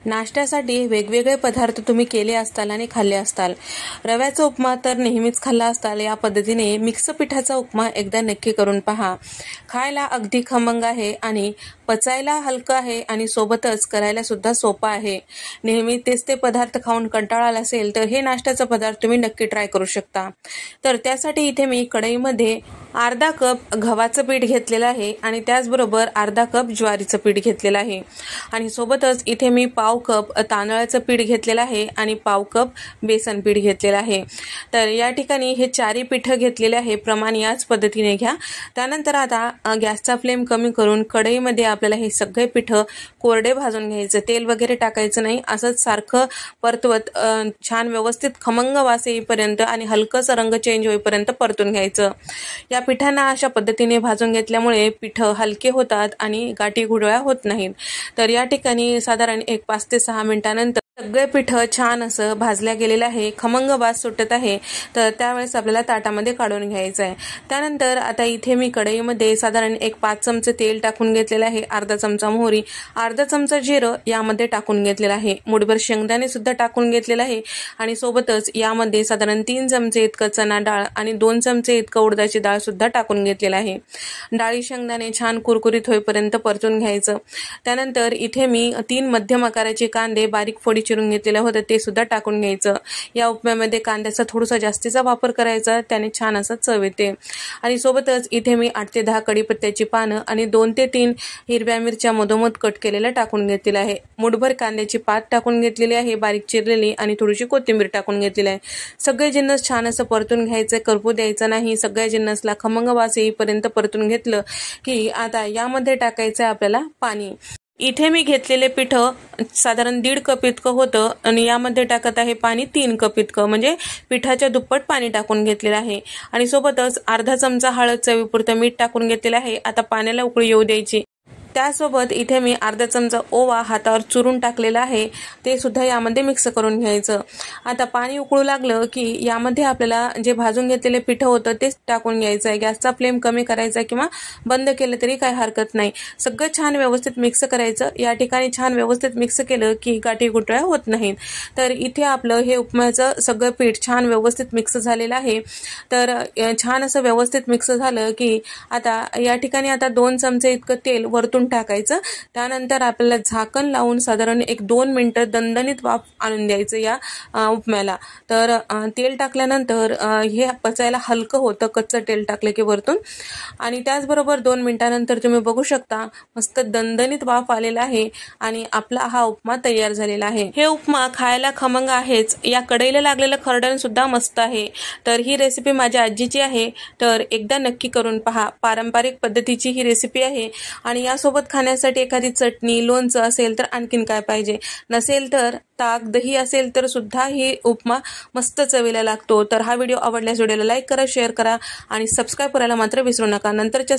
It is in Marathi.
नाश्त्यासाठी वेगवेगळे पदार्थ तुम्ही केले असताल आणि खाल्ले असताल। रव्याचा उपमा तर नेहमीच खाल्ला असताल। या पद्धतीने मिक्स पिठाचा उपमा एकदा नक्की करून पहा। खायला अगदी खमंग आहे आणि पचायला हलका आहे आणि सोबतच करायला सुद्धा सोपा आहे। नेहमी तेच ते पदार्थ खाऊन कंटाळा आला असेल तर हे नाश्त्याचा पदार्थ तुम्ही नक्की ट्राय करू शकता। तर त्यासाठी इथे मी कढईमध्ये अर्धा कप गव्हाचं पीठ घेतलेलं आहे आणि त्याचबरोबर अर्धा कप ज्वारीचं पीठ घेतलेलं आहे आणि सोबतच इथे मी पाव कप तांदळाचं पीठ घेतलेलं आहे आणि पाव कप बेसन पीठ घेतलेलं आहे। तर या ठिकाणी हे चारही पीठ घेतलेले आहे। प्रमाण याच पद्धतीने घ्या। त्यानंतर आता गॅसचा फ्लेम कमी करून कढईमध्ये आपल्याला हे सगळे पीठ कोरडे भाजून घ्यायचं। तेल वगैरे टाकायचं नाही। असंच सारखं परतवत छान व्यवस्थित खमंग वास येईपर्यंत आणि हलकसा रंग चेंज होईपर्यंत परतून घ्यायचं। या पिठांना अशा पद्धतीने भाजून घेतल्यामुळे पीठ हलके होतात आणि गाठी गुडळ्या होत नाहीत। तर या ठिकाणी साधारण 5 ते 6 मिनिटांनंतर सगळे पीठ छान असं भाजल्या गेलेलं आहे। खमंग वास सुटत आहे। तर त्यावेळेस आपल्याला ताटामध्ये काढून घ्यायचं आहे। त्यानंतर आता इथे मी कढईमध्ये साधारण 5 चमचे तेल टाकून घेतलेलं आहे। अर्धा चमचा मोहरी, अर्धा चमचा जिरं यामध्ये टाकून घेतलेलं आहे। मुठभर शेंगदाणे सुद्धा टाकून घेतलेलं आहे आणि सोबतच यामध्ये साधारण 3 चमचे इतकं चणा डाळ आणि 2 चमचे इतकं उडदाची डाळ सुद्धा टाकून घेतलेलं आहे। डाळी शेंगदाणे छान कुरकुरीत होईपर्यंत परतून घ्यायचं। त्यानंतर इथे मी 3 मध्यम आकाराचे कांदे बारीक फोडी चिरून घेतलेलं होतं ते सुद्धा टाकून घ्यायचं। या उपम्यामध्ये कांद्याचा थोडासा जास्तीचा वापर करायचा, त्याने छान असं चव येते। आणि सोबतच इथे मी 8 ते 10 कढीपत्त्याची पानं आणि 2 ते 3 हिरव्या मिरच्या मधोमध कट केलेल्या टाकून घेतलेल्या आहे। मुठभर कांद्याची पात टाकून घेतलेली आहे बारीक चिरलेली आणि थोडीशी कोथिंबीर टाकून घेतलेली आहे। सगळे जिन्नस छान असं परतून घ्यायचं, करपू द्यायचं नाही। सगळ्या जिन्नसला खमंग वास येईपर्यंत परतून घेतलं की आता यामध्ये टाकायचं आहे आपल्याला पाणी। इथे मी घेतलेले पीठ साधारण 1.5 कप इतकं होतं आणि यामध्ये टाकत आहे पाणी 3 कप इतकं, म्हणजे पिठाच्या दुप्पट पाणी टाकून घेतलेलं आहे। आणि सोबतच अर्धा चमचा हळद, चवीपुरतं मीठ टाकून घेतलेलं आहे। आता पाण्याला उकळी येऊ द्यायची। त्यासोबत इथे मी अर्धा चमचा ओवा हातावर चुरून टाकलेला आहे, ते सुद्धा यामध्ये मिक्स करून घ्यायचं। आता पाणी उकळू लागलं की यामध्ये आपल्याला जे भाजून घेतलेले पीठ होतं ते टाकून घ्यायचं आहे। गॅसचा फ्लेम कमी करायचा किंवा बंद केलं तरी काही हरकत नाही। सगळं छान व्यवस्थित मिक्स करायचं। या ठिकाणी छान व्यवस्थित मिक्स केलं की गाठी गुठळ्या होत नाहीत। तर इथे आपलं हे उपम्याचं सगळं पीठ छान व्यवस्थित मिक्स झालेलं आहे। तर छान असं व्यवस्थित मिक्स झालं की आता या ठिकाणी आता 2 चमचे इतकं तेल वरतून टाकायचं। त्यानंतर आपल्याला झाकण लावून साधारण 1-2 मिनिटं दणदणीत वाफ आणून द्यायचं या उपम्याला। तर तेल टाकल्यानंतर हे पचायला हलकं होतं कच्चं तेल टाकलं की वरतून। आणि त्याचबरोबर 2 मिनिटांनंतर तुम्ही बघू शकता मस्त दणदणीत वाफ आलेला आहे आणि आपला हा उपमा तयार झालेला आहे। हे उपमा खायला खमंग आहेच, या कढईला लागलेलं खरडण सुद्धा मस्त आहे। तर ही रेसिपी माझ्या आजीची आहे, तर एकदा नक्की करून पहा। पारंपरिक पद्धतीची ही रेसिपी आहे आणि यासोबत खाण्यासाठी एखादी चटणी, लोणचं असेल तर आणखीन काय पाहिजे। नसेल तर ताक, दही असेल तर सुद्धा ही उपमा मस्त चवीला लागतो। तर हा व्हिडिओ आवडल्यास व्हिडिओला लाईक करा, शेअर करा आणि सबस्क्राईब करायला मात्र विसरू नका। नंतरच्या